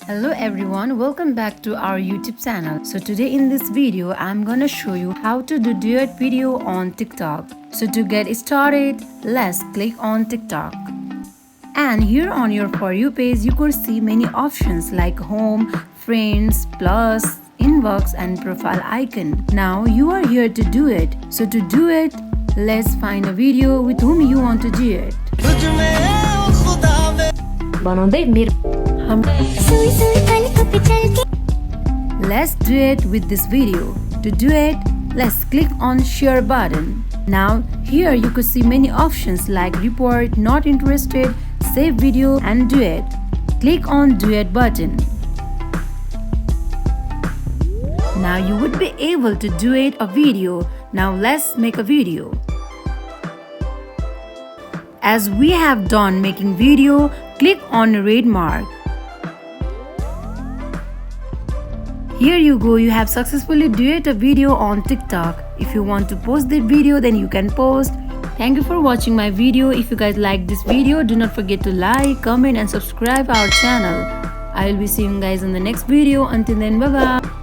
Hello everyone, welcome back to our YouTube channel. So today in this video, I'm gonna show you how to do duet video on TikTok. So to get started, let's click on TikTok. And here on your For You page, you could see many options like home, friends, plus, inbox and profile icon. Now you are here to do it. So to do it, let's find a video with whom you want to do it. Let's do it with this video. To do it, let's click on share button. Now here you could see many options like report, not interested, save video and duet. Click on duet button. Now you would be able to duet a video. Now let's make a video. As we have done making video, click on red mark. Here you go, you have successfully duet a video on TikTok. If you want to post the video, then you can post. Thank you for watching my video. If you guys like this video, do not forget to like, comment and subscribe our channel. I will be seeing you guys in the next video. Until then, bye bye.